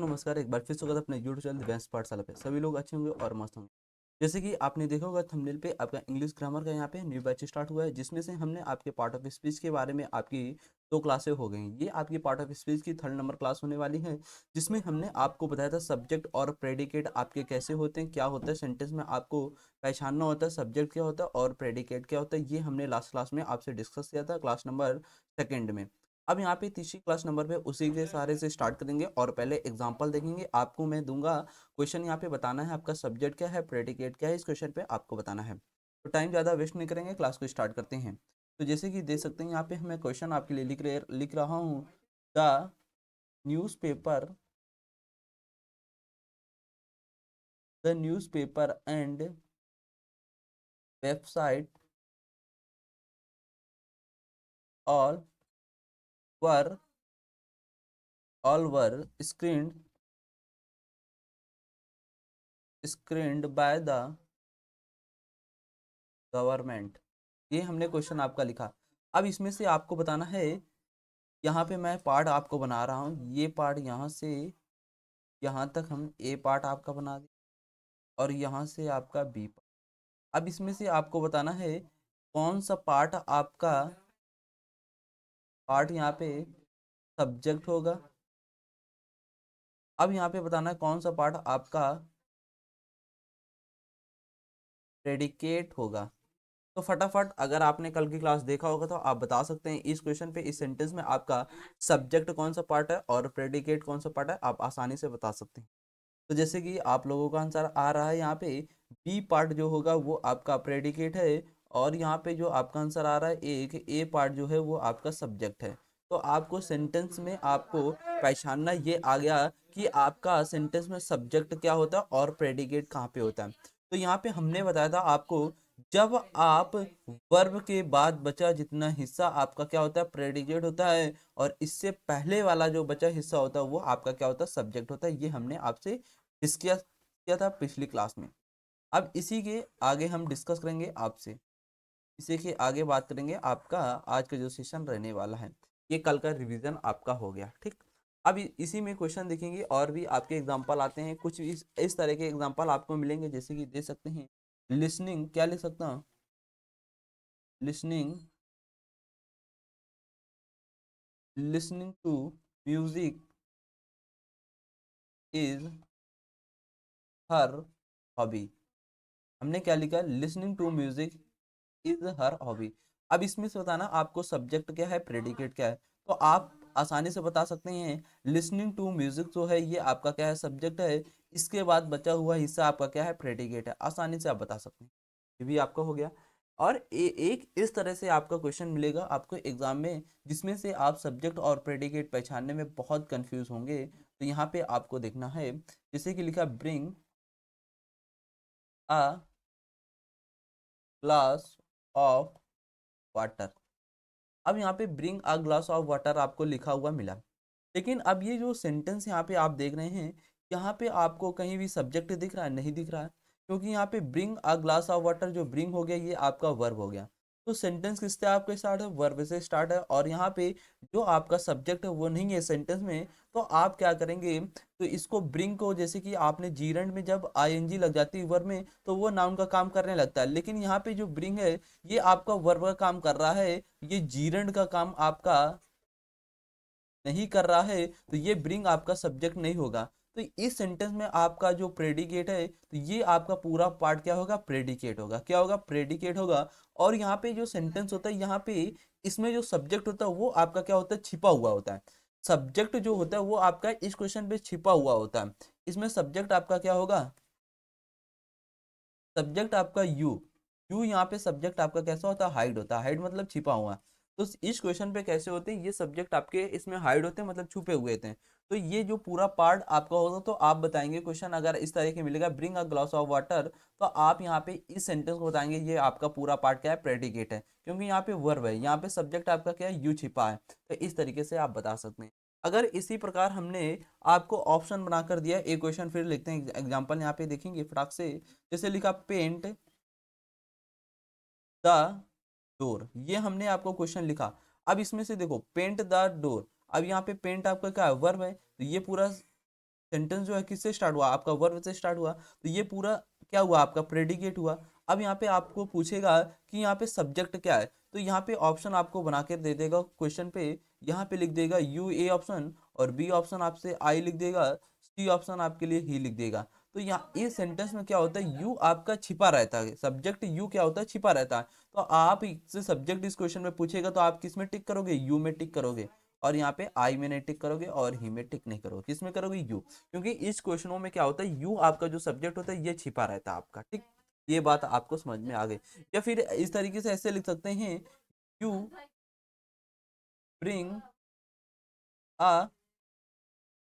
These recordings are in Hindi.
नमस्कार, एक बार फिर स्वागत है अपने यूट्यूब चैनल दिव्यांश पाठशाला पे। सभी लोग अच्छे होंगे और मस्त होंगे। जैसे कि आपने देखा होगा थंबनेल पे आपका इंग्लिश ग्रामर का यहाँ पे न्यू बैच स्टार्ट हुआ है, जिसमें से हमने आपके पार्ट ऑफ स्पीच के बारे में आपकी 2 क्लासें हो गई। ये आपकी पार्ट ऑफ स्पीच की 3rd नंबर क्लास होने वाली है, जिसमें हमने आपको बताया था सब्जेक्ट और प्रेडिकेट आपके कैसे होते हैं, क्या होता है सेंटेंस में आपको पहचानना होता है, सब्जेक्ट क्या होता है और प्रेडिकेट क्या होता है। ये हमने लास्ट क्लास में आपसे डिस्कस किया था, क्लास नंबर 2nd में। अब यहाँ पे तीसरी क्लास नंबर पे उसी के सहारे से स्टार्ट करेंगे और पहले एग्जांपल देखेंगे। आपको मैं दूंगा क्वेश्चन, यहाँ पे बताना है आपका सब्जेक्ट क्या है, प्रेडिकेट क्या है, इस क्वेश्चन पे आपको बताना है। तो टाइम ज़्यादा वेस्ट नहीं करेंगे, क्लास को स्टार्ट करते हैं। तो जैसे कि देख सकते हैं यहाँ पे मैं क्वेश्चन आपके लिए लिख रहा हूँ। The news paper and website all were were screened by the government. ये हमने क्वेश्चन आपका लिखा। अब इसमें से आपको बताना है, यहाँ पे मैं पार्ट आपको बना रहा हूँ, ये पार्ट यहाँ से यहाँ तक हम ए पार्ट आपका बना दें और यहाँ से आपका बी पार्ट। अब इसमें से आपको बताना है कौन सा पार्ट यहाँ पे सब्जेक्ट होगा। अब यहाँ पे बताना है कौन सा पार्ट आपका प्रेडिकेट होगा। तो फटाफट अगर आपने कल की क्लास देखा होगा तो आप बता सकते हैं इस क्वेश्चन पे, इस सेंटेंस में आपका सब्जेक्ट कौन सा पार्ट है और प्रेडिकेट कौन सा पार्ट है, आप आसानी से बता सकते हैं। तो जैसे कि आप लोगों का आंसर आ रहा है यहाँ पे बी पार्ट जो होगा वो आपका प्रेडिकेट है, और यहाँ पे जो आपका आंसर आ रहा है एक ए पार्ट जो है वो आपका सब्जेक्ट है। तो आपको सेंटेंस में आपको पहचानना ये आ गया कि आपका सेंटेंस में सब्जेक्ट क्या होता है और प्रेडिकेट कहाँ पे होता है। तो यहाँ पे हमने बताया था आपको, जब आप वर्ब के बाद बचा जितना हिस्सा आपका क्या होता है, प्रेडिकेट होता है, और इससे पहले वाला जो बचा हिस्सा होता है वो आपका क्या होता है, सब्जेक्ट होता है। ये हमने आपसे डिस्कस किया था पिछली क्लास में। अब इसी के आगे हम डिस्कस करेंगे आपसे, इसी के आगे बात करेंगे। आपका आज का जो सेशन रहने वाला है ये कल का रिवीजन आपका हो गया, ठीक। अब इसी में क्वेश्चन देखेंगे और भी आपके एग्जांपल आते हैं, कुछ इस तरह के एग्जांपल आपको मिलेंगे, जैसे कि दे सकते हैं लिसनिंग, क्या लिख सकता हूँ, listening listening to music is her hobby. हमने क्या लिखा, listening to music is her hobby. अब इसमें से बताना आपको सब्जेक्ट क्या है, प्रेडिकेट क्या है। तो आप आसानी से बता सकते हैं लिसनिंग टू म्यूजिक जो है ये आपका क्या है, सब्जेक्ट है। इसके बाद बचा हुआ हिस्सा आपका क्या है, प्रेडिकेट है। आसानी से आप बता सकते हैं, ये भी आपका हो गया। और एक इस तरह से आपका क्वेश्चन मिलेगा आपको एग्जाम में, जिसमें से आप सब्जेक्ट और प्रेडिकेट पहचानने में बहुत कंफ्यूज होंगे। तो यहाँ पे आपको देखना है, जैसे कि लिखा bring a glass of water. अब यहाँ पे bring a glass of water आपको लिखा हुआ मिला, लेकिन अब ये जो सेंटेंस यहाँ पे आप देख रहे हैं, यहाँ पे आपको कहीं भी सब्जेक्ट दिख रहा है, नहीं दिख रहा है। क्योंकि यहाँ पे bring a glass of water, जो ब्रिंग हो गया ये आपका वर्ब हो गया। तो सेंटेंस किससे आपका स्टार्ट है, वर्ब से स्टार्ट है, और यहाँ पे जो आपका सब्जेक्ट है वो नहीं है सेंटेंस में। तो आप क्या करेंगे, तो इसको ब्रिंग को, जैसे कि आपने जीरंड में जब आईएनजी लग जाती है वर्ब में तो वो नाउन का काम करने लगता है, लेकिन यहाँ पे जो ब्रिंग है ये आपका वर्ब का काम कर रहा है, ये जीरंड का काम आपका नहीं कर रहा है। तो ये ब्रिंग आपका सब्जेक्ट नहीं होगा। तो इस सेंटेंस में आपका जो प्रेडिकेट है, तो ये आपका पूरा पार्ट क्या होगा, प्रेडिकेट होगा। क्या होगा, प्रेडिकेट होगा। और यहाँ पे जो सेंटेंस होता है, यहाँ पे इसमें जो सब्जेक्ट होता है वो आपका क्या होता है, छिपा हुआ होता है। सब्जेक्ट जो होता है वो आपका इस क्वेश्चन पे छिपा हुआ होता है। इसमें सब्जेक्ट आपका क्या होगा, सब्जेक्ट आपका यू यहाँ पे सब्जेक्ट आपका कैसा होता है, हाइड होता है। हाइड मतलब छिपा हुआ। तो इस क्वेश्चन पे कैसे होते हैं, ये सब्जेक्ट आपके इसमें हाइड होते हैं, मतलब छुपे हुए थे। तो ये जो पूरा पार्ट आपका होगा, तो आप बताएंगे क्वेश्चन अगर इस तरह के मिलेगा bring a glass of water, तो आप यहाँ पे इस सेंटेंस को बताएंगे ये आपका पूरा पार्ट क्या है, प्रेडिकेट है। क्योंकि यहाँ पे वर्ब है, यहाँ पे सब्जेक्ट आपका क्या है, यू छिपा है। तो इस तरीके से आप बता सकते हैं। अगर इसी प्रकार हमने आपको ऑप्शन बनाकर दिया, एक क्वेश्चन फिर लिखते हैं, एग्जाम्पल यहाँ पे देखेंगे फटाक से। जैसे लिखा पेंट द डोर, ये हमने आपको क्वेश्चन लिखा। अब इसमें से देखो पेंट द डोर, अब यहाँ पे पेंट आपका क्या है, वर्ब है, तो ये पूरा सेंटेंस जो है किससे स्टार्ट हुआ, आपका वर्ब से स्टार्ट हुआ, तो ये पूरा क्या हुआ, आपका प्रेडिकेट हुआ। अब यहाँ पे आपको पूछेगा कि यहाँ पे सब्जेक्ट क्या है, तो यहाँ पे ऑप्शन आपको बना के दे देगा क्वेश्चन पे, यहाँ पे लिख देगा यू ए ऑप्शन, और बी ऑप्शन आपसे आई लिख देगा, सी ऑप्शन आपके लिए ही लिख देगा। तो यहाँ इस सेंटेंस में क्या होता है, यू आपका छिपा रहता है, सब्जेक्ट यू क्या होता है, छिपा रहता है। तो आप इससे सब्जेक्ट इस क्वेश्चन में पूछेगा तो आप किस में टिक करोगे, यू में टिक करोगे, और यहाँ पे आई में नहीं टिक करोगे और ही में टिक नहीं करोगे, किस में करोगे, यू, क्योंकि इस क्वेश्चनों में क्या होता है, यू आपका जो सब्जेक्ट होता है ये छिपा रहता है आपका, ठीक। ये बात आपको समझ में आ गई। या फिर इस तरीके से ऐसे लिख सकते हैं, you bring a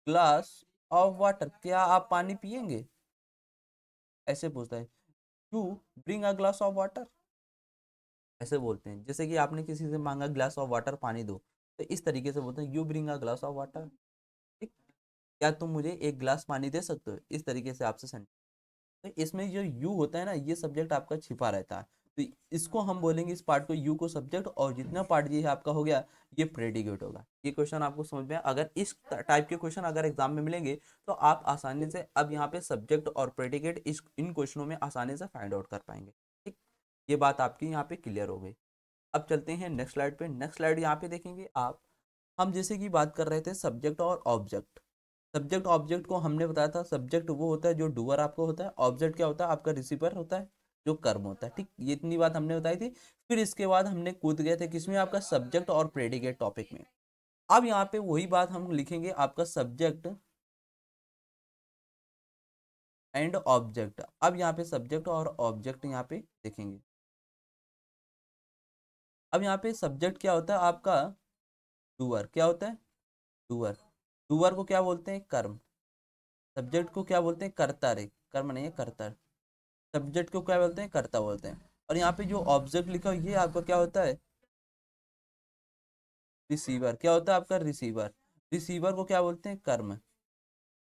glass of water, क्या आप पानी पियेंगे, ऐसे पूछता है, you bring a glass of water, ऐसे बोलते हैं। जैसे कि आपने किसी से मांगा ग्लास ऑफ वाटर, पानी दो, तो इस तरीके से बोलते हैं, you bring a glass of water, ठीक। क्या तुम मुझे एक गिलास पानी दे सकते हो, इस तरीके से आपसे सेंटेंस। तो इसमें जो यू होता है ना, ये सब्जेक्ट आपका छिपा रहता है, तो इसको हम बोलेंगे, इस पार्ट को यू को सब्जेक्ट, और जितना पार्ट ये है आपका हो गया, ये प्रेडिकेट होगा। ये क्वेश्चन आपको समझ में आया? अगर इस टाइप के क्वेश्चन अगर एग्जाम में मिलेंगे तो आप आसानी से अब यहाँ पे सब्जेक्ट और प्रेडिकेट इस इन क्वेश्चनों में आसानी से फाइंड आउट कर पाएंगे, ठीक। ये बात आपकी यहाँ पे क्लियर हो गई। अब चलते हैं नेक्स्ट स्लाइड पे। नेक्स्ट स्लाइड यहाँ पे देखेंगे आप, हम जैसे कि बात कर रहे थे सब्जेक्ट और ऑब्जेक्ट। सब्जेक्ट ऑब्जेक्ट को हमने बताया था, सब्जेक्ट वो होता है जो डूअर आपको होता है, ऑब्जेक्ट क्या होता है, आपका रिसीवर होता है जो कर्म होता है, ठीक। ये इतनी बात हमने बताई थी। फिर इसके बाद हमने कूद गए थे किसमें, आपका सब्जेक्ट और प्रेडिकेट टॉपिक में। अब यहाँ पे वही बात हम लिखेंगे, आपका सब्जेक्ट एंड ऑब्जेक्ट। अब यहाँ पे सब्जेक्ट और ऑब्जेक्ट यहाँ पे देखेंगे। अब यहाँ पे सब्जेक्ट क्या होता है आपका, डूअर, क्या होता है, डूअर। डूअर को क्या बोलते हैं, कर्म। सब्जेक्ट को क्या बोलते हैं, कर्ता, रे कर्म नहीं है, कर्ता। सब्जेक्ट को क्या बोलते हैं, कर्ता बोलते हैं। और यहाँ पे जो ऑब्जेक्ट लिखा है ये आपका क्या होता है, रिसीवर, क्या होता है आपका, रिसीवर। रिसीवर को क्या बोलते हैं, कर्म।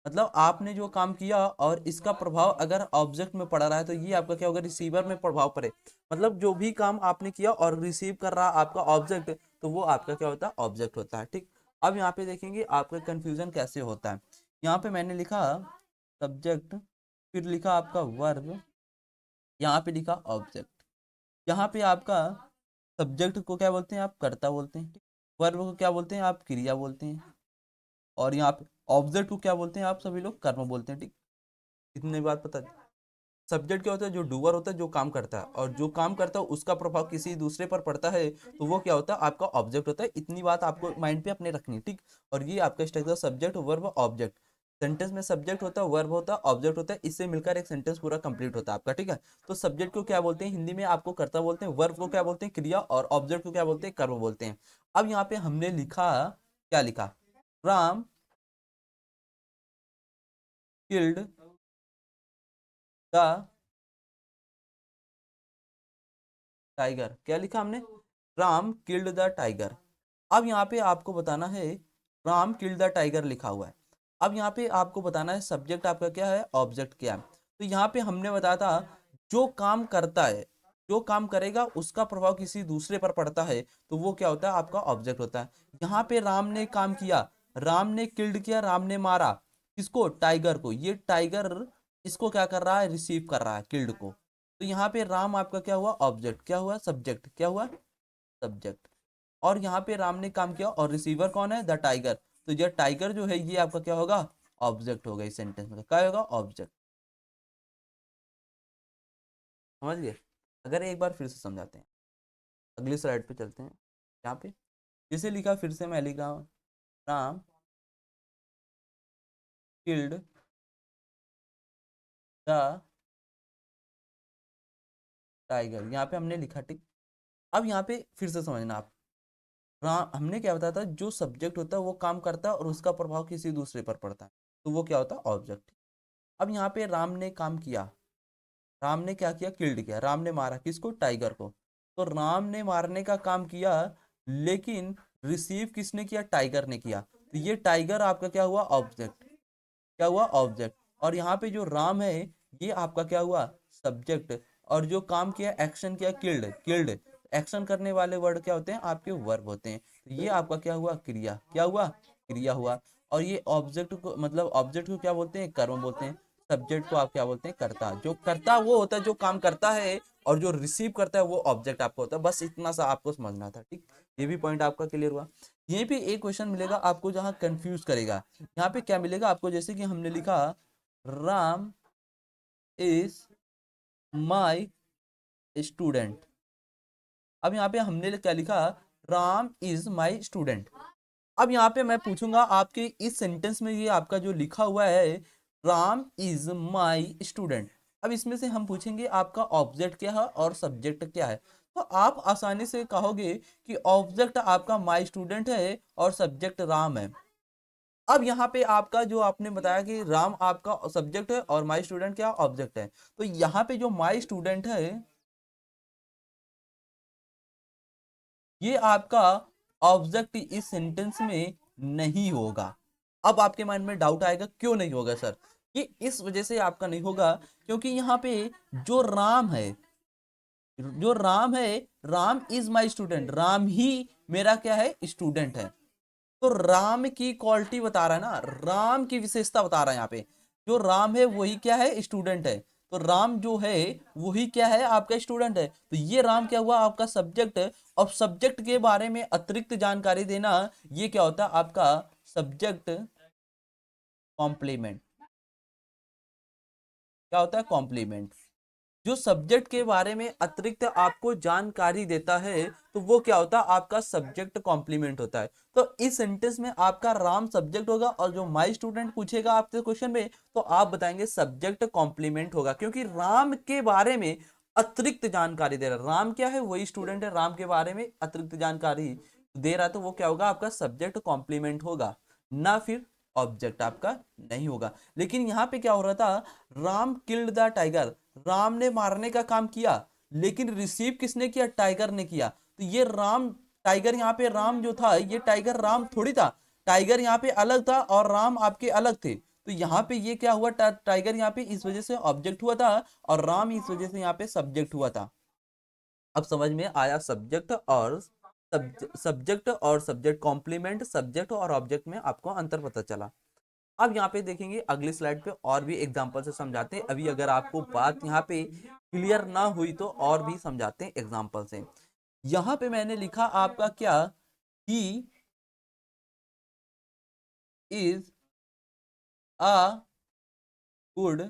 मतलब आपने जो काम किया और इसका प्रभाव अगर ऑब्जेक्ट में पड़ रहा है तो ये आपका क्या होगा, रिसीवर में प्रभाव पड़े। मतलब जो भी काम आपने किया और रिसीव कर रहा आपका ऑब्जेक्ट, तो वो आपका क्या होता है, ऑब्जेक्ट होता है, ठीक। अब यहाँ पे देखेंगे आपका कंफ्यूजन कैसे होता है। यहाँ पे मैंने लिखा सब्जेक्ट, फिर लिखा आपका वर्ब, यहाँ पे लिखा ऑब्जेक्ट। यहाँ पे आपका सब्जेक्ट को क्या बोलते हैं, आप कर्ता बोलते हैं, ठीक। वर्ब को क्या बोलते हैं, आप क्रिया बोलते हैं। और यहाँ पे ऑब्जेक्ट को क्या बोलते हैं, आप सभी लोग कर्म बोलते हैं, ठीक। इतनी बात पता। सब्जेक्ट क्या होता है, जो डूअर होता है, जो काम करता है, और जो काम करता है उसका प्रभाव किसी दूसरे पर पड़ता है, तो वो क्या होता है, आपका ऑब्जेक्ट होता है। इतनी बात आपको माइंड पे अपने रखनी है, ठीक। और ये आपका structure, subject verb object. Sentence में सब्जेक्ट होता है, वर्ब होता है, ऑब्जेक्ट होता है, इससे मिलकर एक सेंटेंस पूरा कंप्लीट होता है आपका, ठीक है। तो सब्जेक्ट को क्या बोलते हैं हिंदी में, आपको कर्ता बोलते हैं। वर्ब को क्या बोलते हैं, क्रिया। और ऑब्जेक्ट को क्या बोलते हैं, कर्म बोलते हैं। अब यहाँ पे हमने लिखा, क्या लिखा, राम किल्ड द टाइगर, क्या लिखा हमने, राम किल्ड द टाइगर। अब यहाँ पे आपको बताना है, राम किल्ड द टाइगर लिखा हुआ है। अब यहाँ पे आपको बताना है सब्जेक्ट आपका क्या है, ऑब्जेक्ट क्या है। तो यहाँ पे हमने बताया था, जो काम करता है, जो काम करेगा उसका प्रभाव किसी दूसरे पर पड़ता है, तो वो क्या होता है, आपका ऑब्जेक्ट होता है। यहाँ पे राम ने काम किया, राम ने किल्ड किया, राम ने मारा किसको, टाइगर को। ये टाइगर इसको क्या कर रहा है, रिसीव कर रहा है, किल्ड को। तो यहाँ पे राम आपका क्या हुआ, ऑब्जेक्ट, क्या हुआ, सब्जेक्ट, क्या हुआ, सब्जेक्ट। और यहाँ पे राम ने काम किया और रिसीवर कौन है, द टाइगर। तो ये टाइगर जो है ये आपका क्या होगा, ऑब्जेक्ट होगा। इस सेंटेंस में क्या होगा, ऑब्जेक्ट। समझ गए? अगर एक बार फिर से समझाते हैं, अगली स्लाइड पे चलते हैं। यहाँ पे जिसे लिखा, फिर से मैं लिखा, राम किल्ड द टाइगर, यहाँ पे हमने लिखा, ठीक। अब यहाँ पे फिर से समझना आप, हमने क्या बताया था, जो सब्जेक्ट होता है वो काम करता है और उसका प्रभाव किसी दूसरे पर पड़ता है, तो वो क्या होता है, ऑब्जेक्ट। अब यहाँ पे राम ने काम किया, राम ने क्या किया, किल्ड किया, राम ने मारा किसको, टाइगर को। तो राम ने मारने का काम किया, लेकिन रिसीव किसने किया, टाइगर ने किया। तो ये टाइगर आपका क्या हुआ, ऑब्जेक्ट, क्या हुआ, ऑब्जेक्ट। और यहाँ पे जो राम है ये आपका क्या हुआ, सब्जेक्ट। और जो काम किया, एक्शन किया, किल्ड, किल्ड। एक्शन करने वाले वर्ड क्या होते हैं, आपके वर्ब होते हैं। तो ये आपका क्या हुआ, क्रिया, क्या हुआ, क्रिया हुआ। और ये ऑब्जेक्ट को मतलब ऑब्जेक्ट को क्या बोलते हैं, कर्म बोलते हैं। सब्जेक्ट को आप क्या बोलते हैं, कर्ता। जो कर्ता वो होता है जो काम करता है, और जो रिसीव करता है वो ऑब्जेक्ट आपको होता है। बस इतना सा आपको समझना था, ठीक। ये भी पॉइंट आपका क्लियर हुआ। यहीं पे एक क्वेश्चन मिलेगा आपको जहां कंफ्यूज करेगा। यहाँ पे क्या मिलेगा आपको, जैसे कि हमने लिखा राम इज माई स्टूडेंट। अब यहाँ पे हमने क्या लिखा, राम इज माई स्टूडेंट। अब यहाँ पे मैं पूछूंगा आपके इस सेंटेंस में, ये आपका जो लिखा हुआ है राम इज माई स्टूडेंट, अब इसमें से हम पूछेंगे आपका ऑब्जेक्ट क्या है और सब्जेक्ट क्या है। तो आप आसानी से कहोगे कि ऑब्जेक्ट आपका माई स्टूडेंट है और सब्जेक्ट राम है। अब यहाँ पे आपका जो आपने बताया कि राम आपका सब्जेक्ट है और माई स्टूडेंट क्या ऑब्जेक्ट है, तो यहाँ पे जो माई स्टूडेंट है ये आपका ऑब्जेक्ट इस सेंटेंस में नहीं होगा। अब आपके माइंड में डाउट आएगा क्यों नहीं होगा सर, ये इस वजह से आपका नहीं होगा क्योंकि यहाँ पे जो राम है, जो राम है, Ram is my student, Ram ही मेरा क्या है, स्टूडेंट है। तो राम की क्वालिटी बता रहा है ना, राम की विशेषता बता रहा है यहाँ पे। जो राम है वही क्या है, स्टूडेंट है। तो राम जो है वही क्या है, आपका स्टूडेंट है। तो ये राम क्या हुआ, आपका सब्जेक्ट। और सब्जेक्ट के बारे में अतिरिक्त जानकारी देना, ये क्या होता है आपका सब्जेक्ट कॉम्प्लीमेंट। क्या होता है, कॉम्प्लीमेंट। जो सब्जेक्ट के बारे में अतिरिक्त आपको जानकारी देता है तो वो क्या होता है, आपका सब्जेक्ट कॉम्प्लीमेंट होता है। तो इस सेंटेंस में आपका राम सब्जेक्ट होगा और जो माई स्टूडेंट पूछेगा आपसे क्वेश्चन में तो आप बताएंगे सब्जेक्ट कॉम्प्लीमेंट होगा, क्योंकि राम के बारे में अतिरिक्त जानकारी दे रहा है। राम क्या है, वही स्टूडेंट है, राम के बारे में अतिरिक्त जानकारी दे रहा है, तो वो क्या होगा, आपका सब्जेक्ट कॉम्प्लीमेंट होगा, ना फिर ऑब्जेक्ट आपका नहीं होगा। लेकिन यहाँ पे क्या हो रहा था, Ram killed the tiger, Ram ने मारने का काम किया, लेकिन रिसीव किसने किया, टाइगर ने किया। तो ये राम टाइगर, यहाँ पे राम जो था ये टाइगर राम थोड़ी था, टाइगर यहाँ पे अलग था और राम आपके अलग थे। तो यहाँ पे ये क्या हुआ, टाइगर यहाँ पे इस वजह से ऑब्जेक्ट हुआ था और राम इस वजह से यहाँ पे सब्जेक्ट हुआ था। अब समझ में आया, सब्जेक्ट और सब्जेक्ट कॉम्प्लीमेंट, सब्जेक्ट और ऑब्जेक्ट में आपको अंतर पता चला। अब यहाँ पे देखेंगे अगली स्लाइड पे और भी एग्जांपल से समझाते हैं। अभी अगर आपको बात यहाँ पे क्लियर ना हुई तो और भी समझाते हैं एग्जांपल से। यहाँ पे मैंने लिखा आपका क्या, ही इज अ गुड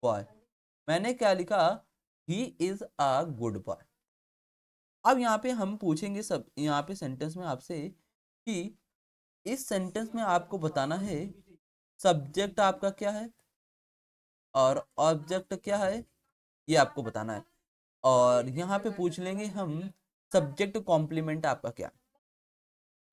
बॉय। मैंने क्या लिखा, ही इज अ गुड बॉय। अब यहाँ पे हम पूछेंगे सब यहाँ पे सेंटेंस में आपसे कि इस सेंटेंस में आपको बताना है सब्जेक्ट आपका क्या है और ऑब्जेक्ट क्या है, ये आपको बताना है। और यहाँ पे पूछ लेंगे हम सब्जेक्ट कॉम्प्लीमेंट आपका क्या।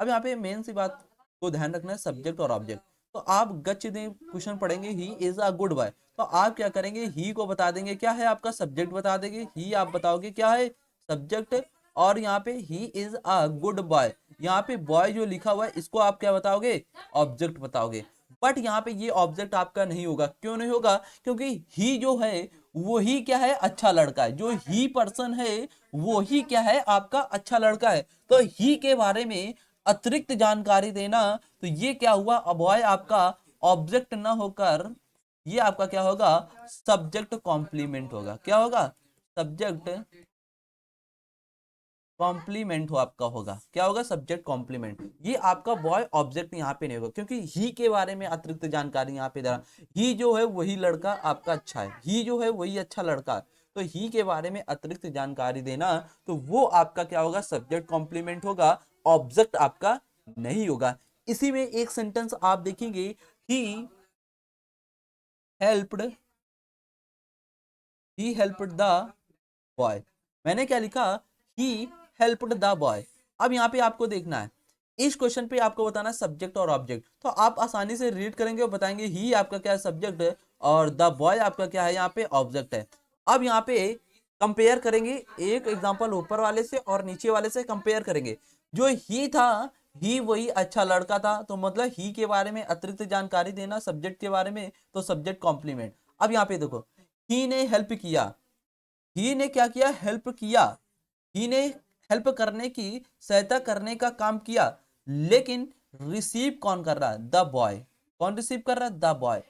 अब यहाँ पे मेन सी बात को ध्यान रखना है, सब्जेक्ट और ऑब्जेक्ट। तो आप गच्छ दें क्वेश्चन पढ़ेंगे ही इज अ गुड बॉय, तो आप क्या करेंगे, ही को बता देंगे क्या है आपका सब्जेक्ट, बता देंगे ही, आप बताओगे क्या है सब्जेक्ट। और यहाँ पे ही इज अ गुड बॉय, यहाँ पे बॉय जो लिखा हुआ है इसको आप क्या बताओगे, ऑब्जेक्ट बताओगे। बट यहाँ पे ये ऑब्जेक्ट आपका नहीं होगा, क्यों नहीं होगा, क्योंकि ही जो है वो ही क्या है, अच्छा लड़का है। जो ही पर्सन है वो ही क्या है, आपका अच्छा लड़का है। तो ही के बारे में अतिरिक्त जानकारी देना, तो ये क्या हुआ, बॉय आपका ऑब्जेक्ट ना होकर ये आपका क्या होगा, सब्जेक्ट कॉम्प्लीमेंट होगा। क्या होगा, सब्जेक्ट कॉम्प्लीमेंट हो आपका होगा। क्या होगा, सब्जेक्ट कॉम्प्लीमेंट। ये आपका बॉय ऑब्जेक्ट यहाँ पे नहीं होगा, क्योंकि ही के बारे में अतिरिक्त जानकारी यहाँ पे दे रहा। ही जो है वही लड़का आपका अच्छा है, ही जो है वही अच्छा लड़का है। तो ही के बारे में अतिरिक्त जानकारी देना, तो वो आपका क्या होगा, सब्जेक्ट कॉम्प्लीमेंट होगा, ऑब्जेक्ट आपका नहीं होगा। इसी में एक सेंटेंस आप देखेंगे, he helped, he helped the boy. मैंने क्या लिखा, ही हेल्प्ड द बॉय। अब यहाँ पे आपको देखना है, इस क्वेश्चन पे आपको बताना है सब्जेक्ट और ऑब्जेक्ट। तो आप आसानी से रीड करेंगे और बताएंगे ही आपका क्या है, सब्जेक्ट है, और द बॉय आपका क्या है, यहाँ पे ऑब्जेक्ट है। अब यहाँ पे कंपेयर करेंगे, एक एग्जांपल ऊपर वाले से और नीचे वाले से कंपेयर करेंगे। जो ही था, ही वही अच्छा लड़का था, तो मतलब ही के बारे में अतिरिक्त जानकारी देना सब्जेक्ट के बारे में, तो सब्जेक्ट कॉम्प्लीमेंट। अब यहाँ पे देखो, ही ने हेल्प किया, ही ने क्या किया, हेल्प किया, ही ने हेल्प करने की, सहायता करने का काम किया। लेकिन रिसीव कौन कर रहा है, द बॉय। कौन रिसीव कर रहा है, द बॉय।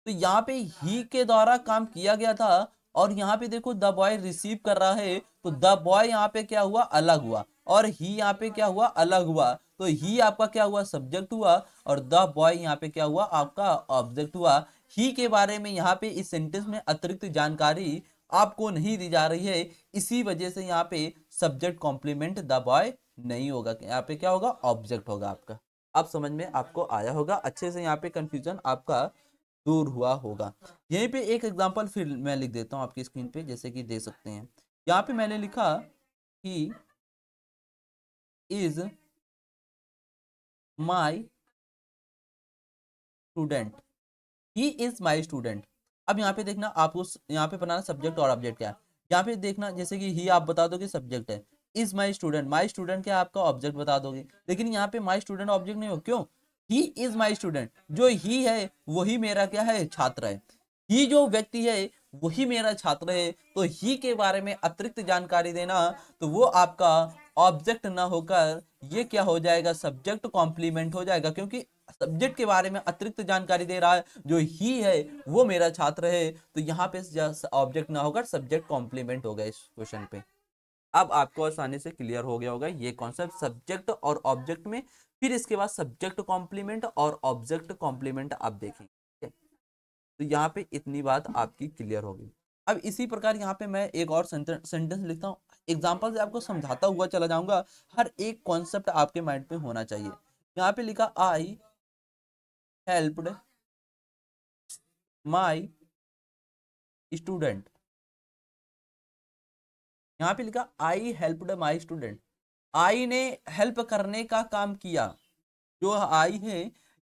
तो यहाँ पे ही के द्वारा काम किया गया था और यहाँ पे देखो द बॉय रिसीव कर रहा है, तो द बॉय यहाँ पे क्या हुआ, अलग हुआ, और ही यहाँ पे क्या हुआ, अलग हुआ। तो ही आपका क्या हुआ, सब्जेक्ट हुआ, और द बॉय यहाँ पे क्या हुआ, आपका ऑब्जेक्ट हुआ। ही के बारे में यहाँ पे इस सेंटेंस में अतिरिक्त जानकारी आपको नहीं दी जा रही है, इसी वजह से यहाँ पे सब्जेक्ट कॉम्प्लीमेंट द बॉय नहीं होगा, यहाँ पे क्या होगा, ऑब्जेक्ट होगा आपका। अब समझ में आपको आया होगा, अच्छे से यहाँ पे कंफ्यूजन आपका दूर हुआ होगा। यहीं पे एक एग्जांपल फिर मैं लिख देता हूँ आपकी स्क्रीन पे, जैसे कि देख सकते हैं। यहाँ पे मैंने लिखा he is my student, he is my student. अब यहाँ पे देखना आपको, यहाँ पे बनाना सब्जेक्ट और ऑब्जेक्ट क्या है। यहाँ पे देखना जैसे कि ही आप बता दोगे सब्जेक्ट है, इज माई स्टूडेंट क्या है, आपका ऑब्जेक्ट बता दोगे। लेकिन यहाँ पे माई स्टूडेंट ऑब्जेक्ट नहीं हो, क्यों, ही इज माई स्टूडेंट, जो ही है वही मेरा क्या है, छात्र है। ही जो व्यक्ति है वही मेरा छात्र है, तो ही के बारे में अतिरिक्त जानकारी देना, तो वो आपका ऑब्जेक्ट ना होकर ये क्या हो जाएगा, सब्जेक्ट कॉम्प्लीमेंट हो जाएगा, क्योंकि सब्जेक्ट के बारे में अतिरिक्त जानकारी दे रहा है, जो ही है वो मेरा छात्र है। तो यहाँ पे ऑब्जेक्ट ना होकर सब्जेक्ट कॉम्प्लीमेंट होगा इस क्वेश्चन पे। अब आपको आसानी से क्लियर हो गया होगा ये कॉन्सेप्ट सब्जेक्ट और ऑब्जेक्ट में। फिर इसके बाद सब्जेक्ट कॉम्प्लीमेंट और ऑब्जेक्ट कॉम्प्लीमेंट आप देखेंगे, ठीक है। तो यहाँ पे इतनी बात आपकी क्लियर होगी। अब इसी प्रकार यहाँ पे मैं एक और सेंटेंस लिखता हूँ, एग्जाम्पल से आपको समझाता हुआ चला जाऊंगा, हर एक कॉन्सेप्ट आपके माइंड में होना चाहिए। यहाँ पे लिखा आई हेल्प्ड माई स्टूडेंट। यहाँ पे लिखा आई हेल्प्ड माई स्टूडेंट, आई ने हेल्प करने का काम किया, जो आई है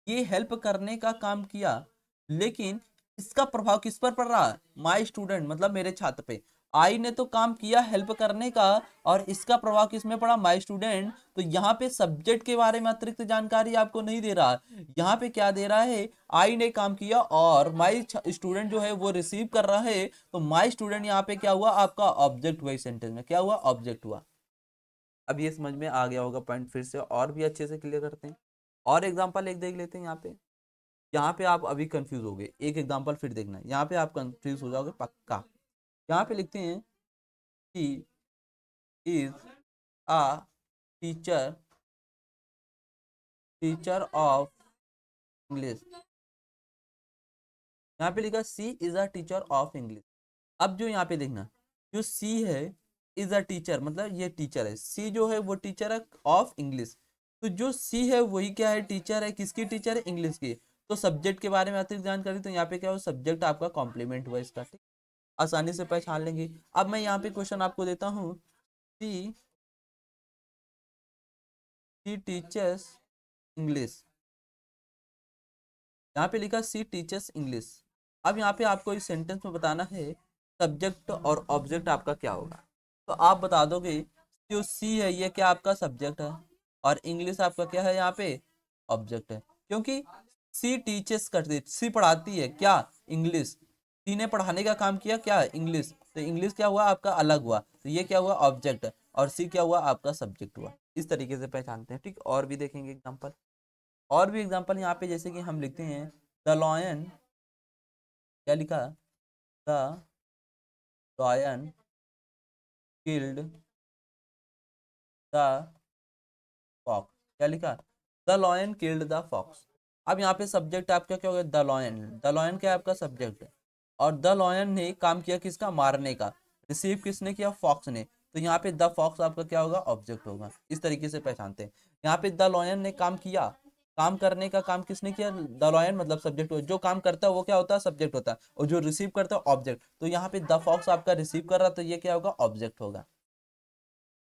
ये हेल्प करने का काम किया, लेकिन इसका प्रभाव किस पर पड़ रहा है, माई स्टूडेंट मतलब मेरे छात्र पे। आई ने तो काम किया हेल्प करने का, और इसका प्रभाव किस में पड़ा, माई स्टूडेंट। तो यहाँ पे सब्जेक्ट के बारे में अतिरिक्त जानकारी आपको नहीं दे रहा, यहाँ पे क्या दे रहा है, आई ने काम किया और माई स्टूडेंट जो है वो रिसीव कर रहा है। तो माई स्टूडेंट यहाँ पे क्या हुआ, आपका ऑब्जेक्ट हुआ, इस सेंटेंस में क्या हुआ, ऑब्जेक्ट हुआ। अब ये समझ में आ गया होगा पॉइंट, फिर से और भी अच्छे से क्लियर करते हैं। और एग्जांपल एक देख लेते हैं यहाँ पे। यहाँ पे आप अभी कंफ्यूज हो गए, एक एग्जांपल फिर देखना, यहाँ पे आप कंफ्यूज हो जाओगे पक्का। यहाँ पे लिखते हैं he is a teacher teacher of English. यहाँ पे लिखा she is a teacher of English. अब जो यहाँ पे देखना, जो सी है इज अ टीचर मतलब ये टीचर है, सी जो है वो टीचर है ऑफ इंग्लिश। तो जो सी है वही क्या है, टीचर है, किसकी टीचर है, इंग्लिश की। तो सब्जेक्ट के बारे में अतिरिक्त जानकारी, तो यहाँ पे क्या हो, सब्जेक्ट आपका कॉम्प्लीमेंट हुआ इसका, ठीक, आसानी से पहचान लेंगे। अब मैं यहाँ पे क्वेश्चन आपको देता हूँ, सी सी टीचर्स इंग्लिश। यहाँ पे लिखा सी टीचर्स इंग्लिश। अब यहाँ पे आपको इस सेंटेंस में बताना है सब्जेक्ट और ऑब्जेक्ट आपका क्या होगा। तो आप बता दोगे जो सी है ये क्या आपका सब्जेक्ट है, और इंग्लिश आपका क्या है, यहाँ पे ऑब्जेक्ट है, क्योंकि सी टीचर्स करती, सी पढ़ाती है क्या, इंग्लिश। सी ने पढ़ाने का काम किया क्या, इंग्लिश। तो इंग्लिश क्या हुआ आपका, अलग हुआ, तो ये क्या हुआ, ऑब्जेक्ट, और सी क्या हुआ आपका सब्जेक्ट हुआ। इस तरीके से पहचानते हैं, ठीक। और भी देखेंगे एग्जाम्पल, और भी एग्जाम्पल यहाँ पे जैसे कि हम लिखते हैं द लॉयन, क्या लिखा, the lion killed the fox. क्या लिखा, the lion killed the fox. अब यहाँ पे सब्जेक्ट आपका क्या हो गया, द लॉयन। द लॉयन क्या है आपका सब्जेक्ट है, और द लॉयन ने काम किया किसका, मारने का। रिसीव किसने किया, फॉक्स ने। तो यहाँ पे द फॉक्स आपका क्या होगा, ऑब्जेक्ट होगा। इस तरीके से पहचानते हैं। यहाँ पे द लॉयन ने काम किया, काम करने का काम किसने किया, द लॉयन मतलब सब्जेक्ट हो, जो काम करता है वो क्या होता है, सब्जेक्ट होता है, और जो रिसीव करता है ऑब्जेक्ट। तो यहाँ पे द फॉक्स आपका रिसीव कर रहा, तो ये क्या होगा, ऑब्जेक्ट होगा।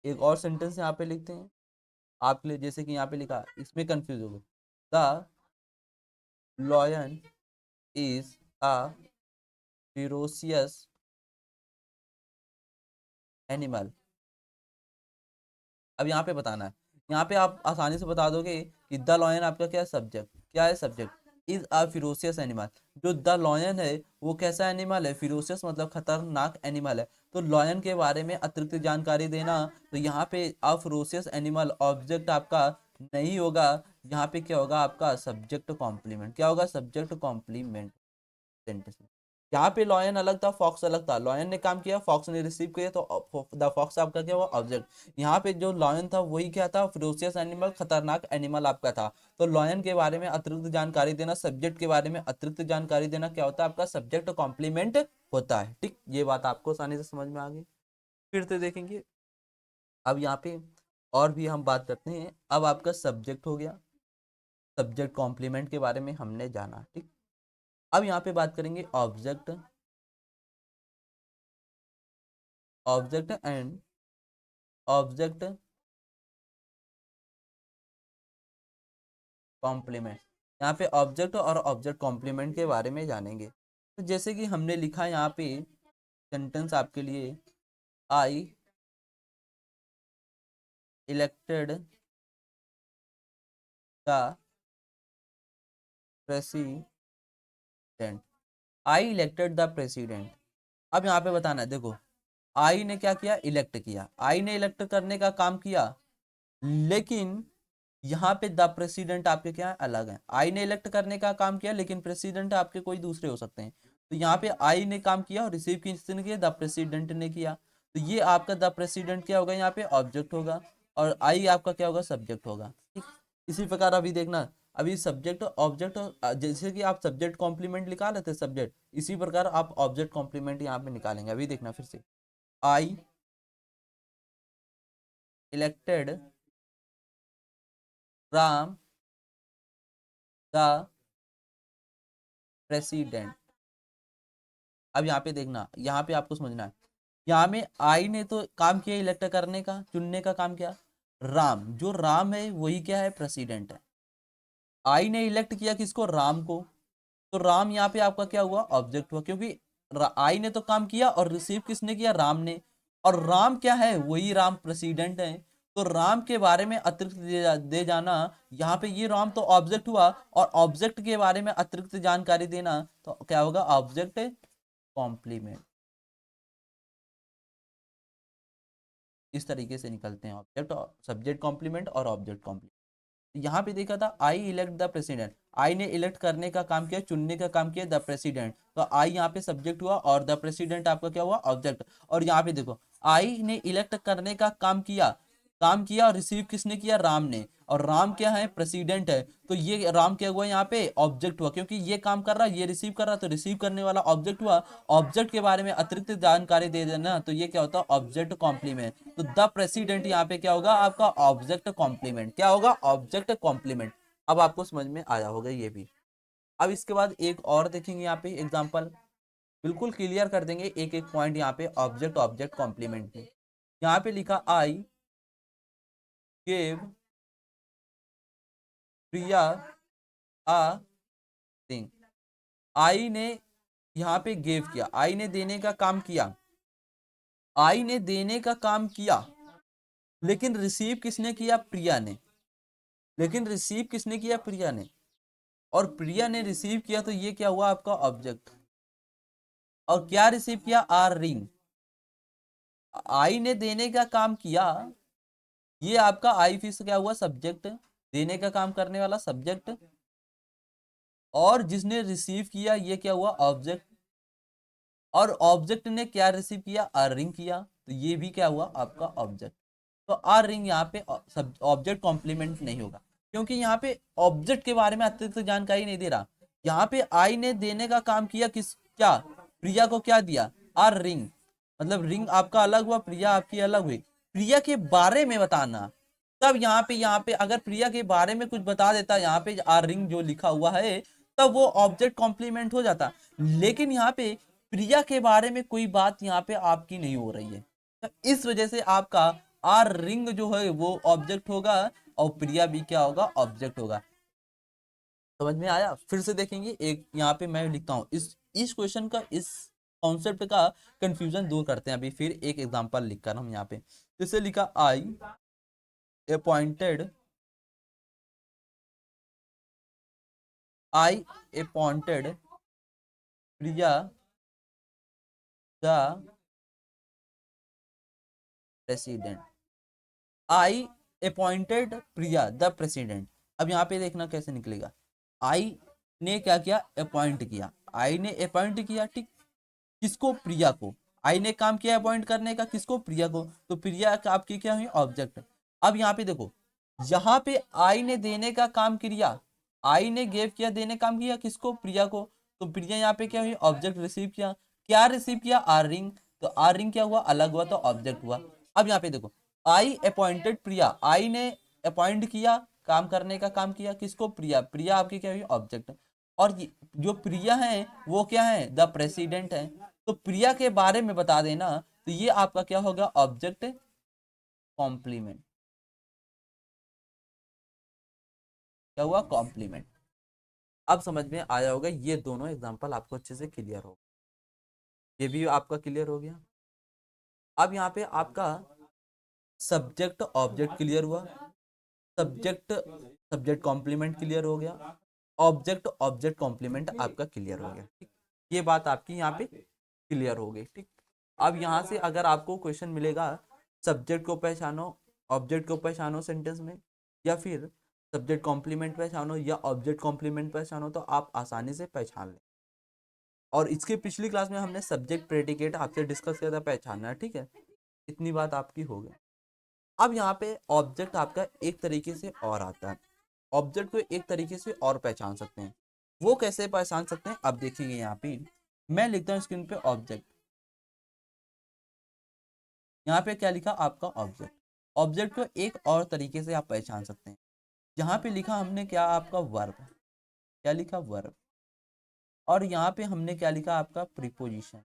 एक और सेंटेंस यहाँ पे लिखते हैं आपके लिए, जैसे कि यहाँ पे लिखा, इसमें कंफ्यूज हो गए, the lion is a ferocious animal. अब यहाँ पे बताना है, यहाँ पे आप आसानी से बता दोगे कि द लॉयन आपका क्या सब्जेक्ट, क्या है सब्जेक्ट, इज अ फिरोसियस एनिमल। जो द लॉयन है वो कैसा एनिमल है, फिरोसियस मतलब खतरनाक एनिमल है। तो लॉयन के बारे में अतिरिक्त जानकारी देना, तो यहाँ पे अ फिरोसियस एनिमल ऑब्जेक्ट आपका नहीं होगा। यहाँ पे क्या होगा आपका सब्जेक्ट कॉम्प्लीमेंट, क्या होगा सब्जेक्ट कॉम्प्लीमेंट सेंटेंस में। यहाँ पे लॉयन अलग था, फॉक्स अलग था, लॉयन ने काम किया, फॉक्स ने रिसीव किया, तो द फॉक्स आपका क्या हुआ ऑब्जेक्ट। यहाँ पे जो लॉयन था वही क्या था फिरोशियस एनिमल, खतरनाक एनिमल आपका था। तो लॉयन के बारे में अतिरिक्त जानकारी देना, सब्जेक्ट के बारे में अतिरिक्त जानकारी देना क्या होता है आपका सब्जेक्ट कॉम्प्लीमेंट होता है। ठीक, ये बात आपको आसानी से समझ में आ गई। फिर से देखेंगे अब यहाँ पे और भी हम बात करते हैं। अब आपका सब्जेक्ट हो गया, सब्जेक्ट कॉम्प्लीमेंट के बारे में हमने जाना। ठीक, अब यहाँ पे बात करेंगे object, object and object complement. यहाँ पे ऑब्जेक्ट और ऑब्जेक्ट कॉम्प्लीमेंट के बारे में जानेंगे। तो जैसे कि हमने लिखा यहाँ पे सेंटेंस आपके लिए, I elected the president, I elected the president. अब यहाँ पे बताना है, देखो आई ने क्या किया इलेक्ट किया, आई ने इलेक्ट करने का काम किया, लेकिन यहाँ पे द प्रेसिडेंट आपके क्या है अलग है। आई ने इलेक्ट करने का काम किया लेकिन प्रेसिडेंट आपके कोई दूसरे हो सकते हैं। तो यहाँ पे आई ने काम किया और रिसीव किसने किया द प्रेसिडेंट ने किया। तो ये आपका द प्रेसिडेंट क्या होगा यहाँ पे ऑब्जेक्ट होगा, और आई आपका क्या होगा सब्जेक्ट होगा। ठीक, इसी प्रकार अभी देखना, अभी सब्जेक्ट ऑब्जेक्ट, जैसे कि आप सब्जेक्ट कॉम्प्लीमेंट निकाल लेते सब्जेक्ट, इसी प्रकार आप ऑब्जेक्ट कॉम्प्लीमेंट यहाँ पे निकालेंगे। अभी देखना फिर से, आई इलेक्टेड राम द प्रेसिडेंट। अब यहाँ पे देखना, यहाँ पे आपको समझना है, यहाँ में आई ने तो काम किया इलेक्ट करने का, चुनने का काम किया, राम जो राम है वही क्या है प्रेसिडेंट है। आई ने इलेक्ट किया किसको राम को, तो राम यहाँ पे आपका क्या हुआ ऑब्जेक्ट हुआ, क्योंकि आई ने तो काम किया और रिसीव किसने किया राम ने, और राम क्या है वही राम प्रेसिडेंट है। तो राम के बारे में अतिरिक्त दे जाना, यहाँ पे ये राम तो ऑब्जेक्ट हुआ, और ऑब्जेक्ट के बारे में अतिरिक्त जानकारी देना तो क्या होगा ऑब्जेक्ट कॉम्प्लीमेंट। इस तरीके से निकलते हैं ऑब्जेक्ट, सब्जेक्ट कॉम्प्लीमेंट और ऑब्जेक्ट कॉम्प्लीमेंट। यहाँ पे देखा था आई इलेक्ट द प्रेसिडेंट, आई ने इलेक्ट करने का काम किया, चुनने का काम किया द प्रेसिडेंट, तो आई यहाँ पे सब्जेक्ट हुआ और द प्रेसिडेंट आपका क्या हुआ ऑब्जेक्ट। और यहाँ पे देखो आई ने इलेक्ट करने का काम किया, काम किया और रिसीव किसने किया राम ने, और राम क्या है प्रेसिडेंट है, तो ये राम क्या हुआ यहाँ पे ऑब्जेक्ट हुआ, क्योंकि ये काम कर रहा है ये रिसीव कर रहा है, तो रिसीव करने वाला ऑब्जेक्ट हुआ। ऑब्जेक्ट के बारे में अतिरिक्त जानकारी दे देना तो ये क्या होता है ऑब्जेक्ट कॉम्प्लीमेंट। तो द प्रेसिडेंट यहाँ पे क्या होगा आपका ऑब्जेक्ट कॉम्प्लीमेंट, क्या होगा ऑब्जेक्ट कॉम्प्लीमेंट। अब आपको समझ में आया होगा ये भी। अब इसके बाद एक और देखेंगे यहाँ पे एग्जांपल, बिल्कुल क्लियर कर देंगे एक एक पॉइंट यहाँ पे ऑब्जेक्ट ऑब्जेक्ट कॉम्प्लीमेंट में। यहाँ पे लिखा I gave Priya uh thing, आई ने यहाँ पे गेव किया, आई ने देने का काम किया, आई ने देने का काम किया, लेकिन रिसीव किसने किया प्रिया ने, लेकिन रिसीव किसने किया प्रिया ने, और प्रिया ने रिसीव किया, तो ये क्या हुआ आपका ऑब्जेक्ट। और क्या रिसीव किया आर रिंग, आई ने देने का काम किया, ये आपका आई फिर से क्या हुआ सब्जेक्ट, देने का काम करने वाला सब्जेक्ट, और जिसने रिसीव किया ये क्या हुआ ऑब्जेक्ट, और ऑब्जेक्ट ने क्या रिसीव किया आर रिंग किया, तो ये भी क्या हुआ आपका ऑब्जेक्ट। तो आर रिंग यहाँ पे ऑब्जेक्ट कॉम्प्लीमेंट नहीं होगा, क्योंकि यहाँ पे ऑब्जेक्ट के बारे में अतिरिक्त जानकारी नहीं दे रहा। यहाँ पे आई ने देने का काम किया किस क्या प्रिया को क्या दिया आर रिंग, मतलब रिंग आपका अलग हुआ प्रिया आपकी अलग हुई, प्रिया के बारे में बताना। तब यहाँ पे अगर प्रिया के बारे में कुछ बता देता यहाँ पे आर रिंग जो लिखा हुआ है, तब वो ऑब्जेक्ट कॉम्प्लीमेंट हो जाता। लेकिन यहाँ पे प्रिया के बारे में कोई बात यहाँ पे आपकी नहीं हो रही है, तो इस वजह से आपका आर रिंग जो है वो ऑब्जेक्ट होगा, और प्रिया भी क्या होगा ऑब्जेक्ट होगा। समझ में आया। फिर से देखेंगे एक यहाँ पे मैं लिखता हूँ इस क्वेश्चन का, इस कॉन्सेप्ट का कंफ्यूजन दूर करते हैं अभी, फिर एक एग्जांपल लिखकर हम यहाँ पे जैसे लिखा I appointed, I appointed Priya the president. I appointed Priya the president. अब यहाँ पे देखना कैसे निकलेगा, आई ने क्या किया, अपॉइंट किया, आई ने अपॉइंट किया, ठीक, किसको, प्रिया को। आई ने काम किया अपॉइंट करने का, किसको, प्रिया को, तो प्रिया का आपकी क्या हुई, ऑब्जेक्ट। अब यहाँ पे देखो, यहाँ पे आई ने देने का काम किया, आई ने गिव किया, देने काम किया किसको, प्रिया को, तो प्रिया यहाँ पे क्या हुई, ऑब्जेक्ट रिसीव किया। क्या रिसीव किया, आर रिंग, तो आर रिंग क्या हुआ, अलग हुआ, तो ऑब्जेक्ट हुआ। अब यहाँ पे देखो, आई अपॉइंटेड प्रिया, आई ने अपॉइंट किया, काम करने का काम किया किसको, प्रिया, प्रिया आपकी क्या हुई, ऑब्जेक्ट। और जो प्रिया है वो क्या है, द प्रेसिडेंट है, तो प्रिया के बारे में बता देना, तो ये आपका क्या होगा, ऑब्जेक्ट कॉम्प्लीमेंट। क्या हुआ, कॉम्प्लीमेंट। अब समझ में आया होगा, ये दोनों एग्जांपल आपको अच्छे से क्लियर हो, ये भी आपका क्लियर हो गया। अब यहाँ पे आपका सब्जेक्ट ऑब्जेक्ट क्लियर हुआ, सब्जेक्ट सब्जेक्ट कॉम्प्लीमेंट क्लियर हो गया, ऑब्जेक्ट ऑब्जेक्ट कॉम्प्लीमेंट आपका क्लियर हो गया, ठीक। ये बात आपकी यहाँ पे क्लियर हो गई, ठीक। अब यहाँ से अगर आपको क्वेश्चन मिलेगा, सब्जेक्ट को पहचानो, ऑब्जेक्ट को पहचानो सेंटेंस में, या फिर सब्जेक्ट कॉम्प्लीमेंट पहचानो या ऑब्जेक्ट कॉम्प्लीमेंट पहचानो, तो आप आसानी से पहचान लें। और इसके पिछली क्लास में हमने सब्जेक्ट प्रेडिकेट आपसे डिस्कस किया था, पहचानना है, ठीक है, इतनी बात आपकी हो गई। अब यहाँ पे ऑब्जेक्ट आपका एक तरीके से और आता है, ऑब्जेक्ट को एक तरीके से और पहचान सकते हैं, वो कैसे पहचान सकते हैं, अब देखिए यहाँ पे मैं लिखता हूँ स्क्रीन पे ऑब्जेक्ट, यहाँ पे क्या लिखा आपका ऑब्जेक्ट। ऑब्जेक्ट को एक और तरीके से आप पहचान सकते हैं, यहाँ पे लिखा हमने क्या, आपका वर्ब, क्या लिखा, वर्ब। और यहाँ पे हमने क्या लिखा, आपका प्रीपोजिशन,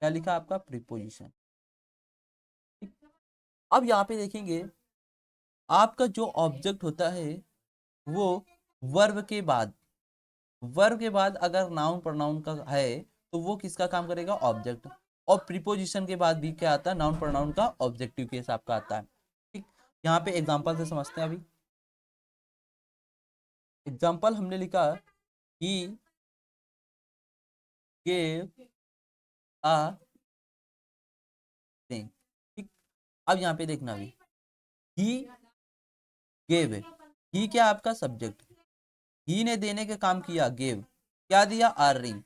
क्या लिखा, आपका प्रीपोजिशन। अब यहाँ पे देखेंगे, आपका जो ऑब्जेक्ट होता है वो वर्ब के बाद, वर्ब के बाद अगर नाउन प्रोनाउन का है तो वो किसका काम करेगा, ऑब्जेक्ट। और प्रीपोजिशन के बाद भी क्या आता है, नाउन प्रोनाउन का ऑब्जेक्टिव केस आपका आता है, ठीक। यहाँ पे एग्जांपल से समझते हैं। अभी एग्जांपल हमने लिखा, ही गेव अ थिंग, ठीक। अब यहाँ पे देखना, अभी ही गेव, ही क्या आपका सब्जेक्ट, ही ने देने का काम किया, गेव, क्या दिया, आर रिंग,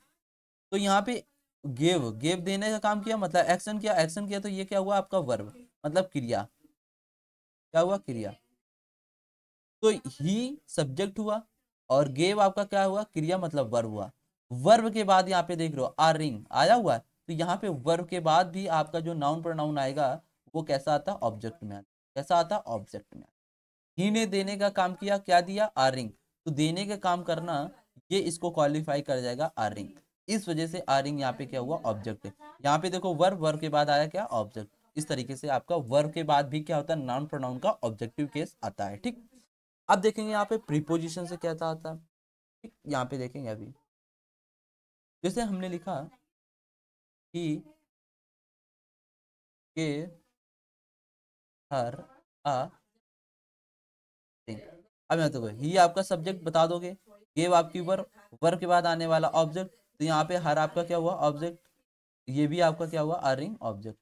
तो यहाँ पे गेव, गेव देने का काम किया मतलब एक्शन किया, एक्शन किया, तो ये क्या हुआ, आपका वर्ब, मतलब क्रिया, क्या हुआ, क्रिया। तो ही सब्जेक्ट हुआ और गेव आपका क्या हुआ, क्रिया मतलब वर्ब हुआ। वर्ब के बाद यहाँ पे देख रहे हो आर रिंग आया हुआ है, तो यहाँ पे वर्ब के बाद भी आपका जो नाउन प्रोनाउन आएगा वो कैसा आता है, ऑब्जेक्ट में आता है। कैसा आता है, ऑब्जेक्ट में। ही ने देने का काम किया, क्या दिया, आर रिंग, तो देने का काम करना ये इसको क्वालिफाई कर जाएगा, आर रिंग। इस वजह से आर रिंग यहाँ पे क्या हुआ, ऑब्जेक्ट है। यहाँ पे देखो वर्ब, वर्ब के बाद आया क्या, ऑब्जेक्ट। इस तरीके से आपका वर्ब के बाद भी क्या होता है, नाउन प्रोनाउन का ऑब्जेक्टिव केस आता है, ठीक। अब देखेंगे यहाँ पे प्रीपोजिशन से क्या आता है, ठीक। यहाँ पे देखेंगे अभी, जैसे हमने लिखा कि के हर आ थिंग। अब यहाँ देखो, ही आपका सब्जेक्ट बता दोगे, गेव आपकी वर्ब, वर्ब के बाद आने वाला ऑब्जेक्ट, तो यहाँ पे हर आपका क्या हुआ, ऑब्जेक्ट, ये भी आपका क्या हुआ, आरिंग ऑब्जेक्ट,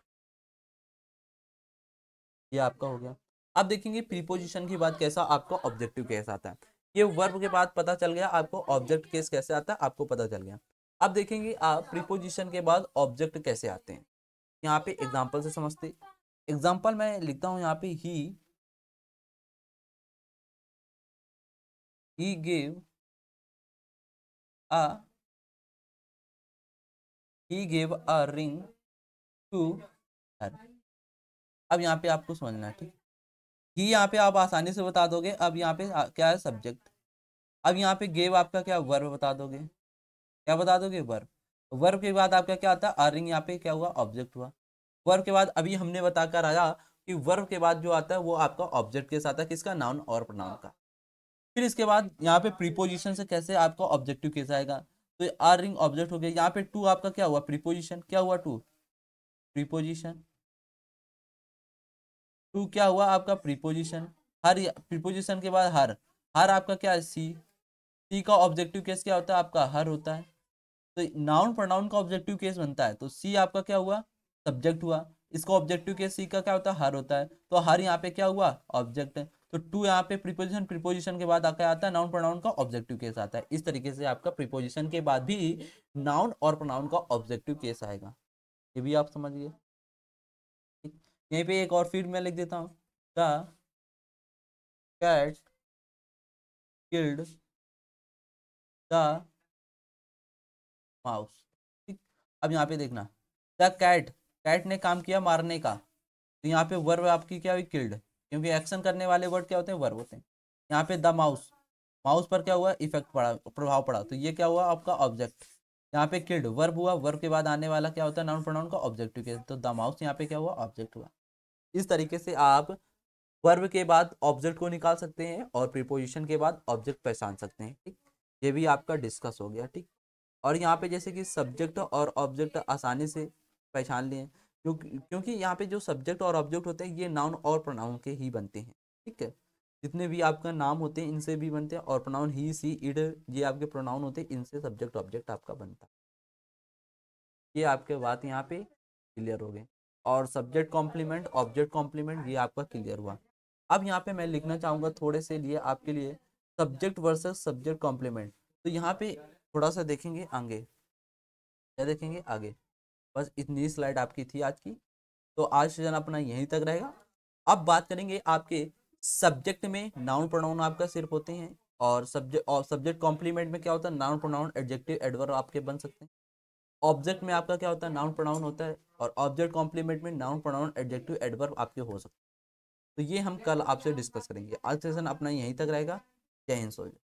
ये आपका हो गया। अब देखेंगे प्रीपोजिशन की बात, कैसा आपका ऑब्जेक्टिव केस आता है। ये वर्ब के बाद पता चल गया आपको, ऑब्जेक्ट केस कैसे आता है आपको पता चल गया। अब देखेंगे आप प्रीपोजिशन के बाद ऑब्जेक्ट कैसे आते हैं, यहाँ पे एग्जांपल से समझते। एग्जांपल मैं लिखता हूँ यहाँ पे, he gave a he gave a ring to her. अब यहाँ पे आपको समझना है, ठीक। ही यहाँ पे आप आसानी से बता दोगे, अब यहाँ पे क्या है, सब्जेक्ट। अब यहाँ पे गेव आपका क्या, वर्ब बता दोगे, क्या बता दोगे, वर्ब। वर्ब के बाद आपका क्या आता है, अर्निंग, यहाँ पे क्या हुआ, ऑब्जेक्ट हुआ। वर्ब के बाद अभी हमने बताकर आया कि वर्ब के बाद जो आता है वो आपका ऑब्जेक्ट के साथ है, किसका, नाउन और प्रोनाउन का। फिर इसके बाद यहाँ पे प्रीपोजिशन से कैसे आपका ऑब्जेक्टिव केस आएगा, तो अर्निंग ऑब्जेक्ट हो गया। यहाँ पे टू आपका क्या हुआ, प्रीपोजिशन, क्या हुआ, टू प्रीपोजिशन, टू क्या हुआ आपका, प्रीपोजिशन। हर, प्रीपोजिशन के बाद हर, हर आपका क्या है, सी, सी का ऑब्जेक्टिव केस क्या होता है, आपका हर होता है। तो नाउन प्रोनाउन का ऑब्जेक्टिव केस बनता है, तो सी आपका क्या हुआ, सब्जेक्ट हुआ। इसका ऑब्जेक्टिव केस सी का क्या होता है, हर होता है, तो हर यहाँ पे क्या हुआ, ऑब्जेक्ट है। तो टू यहाँ पे प्रीपोजिशन, प्रीपोजिशन के बाद क्या आता है, नाउन प्रोनाउन का ऑब्जेक्टिव केस आता है। इस तरीके से आपका प्रीपोजिशन के बाद भी नाउन और प्रोनाउन का ऑब्जेक्टिव केस आएगा, ये भी आप समझिए। यहीं पे एक और फिर मैं लिख देता हूँ, the cat killed the mouse. ठीक, अब यहाँ पे देखना, द कैट, कैट ने काम किया मारने का, तो यहाँ पे वर्ब आपकी क्या हुई, किल्ड, क्योंकि एक्शन करने वाले वर्ड क्या होते हैं, वर्ब होते हैं। यहाँ पे द माउस, माउस पर क्या हुआ, इफेक्ट पड़ा, प्रभाव पड़ा, तो ये क्या हुआ आपका ऑब्जेक्ट। यहाँ पे किल्ड वर्ब हुआ, वर्ब के बाद आने वाला क्या होता है, नाउन प्रोनाउन का ऑब्जेक्टिव केस, तो द माउस यहाँ पे क्या हुआ, ऑब्जेक्ट हुआ। इस तरीके से आप वर्ब के बाद ऑब्जेक्ट को निकाल सकते हैं और प्रीपोजिशन के बाद ऑब्जेक्ट पहचान सकते हैं। ठीक, ये भी आपका डिस्कस हो गया। ठीक, और यहाँ पे जैसे कि सब्जेक्ट और ऑब्जेक्ट आसानी से पहचान लिए, क्योंकि यहाँ पे जो सब्जेक्ट और ऑब्जेक्ट होते हैं ये नाउन और प्रोनाउन के ही बनते हैं। ठीक है, जितने भी आपका नाम होते हैं इनसे भी बनते हैं, और प्रोनाउन ही, सी, इड, ये आपके प्रोनाउन होते हैं, इनसे सब्जेक्ट ऑब्जेक्ट आपका बनता है। ये आपके बात यहाँ पे क्लियर हो गए। और सब्जेक्ट कॉम्प्लीमेंट, ऑब्जेक्ट कॉम्प्लीमेंट, ये आपका क्लियर हुआ। अब यहाँ पे मैं लिखना चाहूँगा थोड़े से लिए आपके लिए, सब्जेक्ट वर्सेस सब्जेक्ट कॉम्प्लीमेंट। तो यहाँ पे थोड़ा सा देखेंगे आगे, क्या देखेंगे आगे। बस इतनी स्लाइड आपकी थी आज की, तो आज सेशन अपना यहीं तक रहेगा। अब बात करेंगे आपके सब्जेक्ट में नाउन प्रोनाउन आपका सिर्फ होते हैं, और सब्जेक्ट कॉम्प्लीमेंट में क्या होता है, नाउन प्रोनाउन एडजेक्टिव एडवर्ब आपके बन सकते हैं। ऑब्जेक्ट में आपका क्या होता है, नाउन प्रोनाउन होता है, और ऑब्जेक्ट कॉम्प्लीमेंट में नाउन प्रोनाउन एडजेक्टिव एडवर्ब आपके हो सकते हैं। तो ये हम कल आपसे डिस्कस करेंगे। आज सेशन अपना यहीं तक रहेगा। जय हिंद सोल्जर।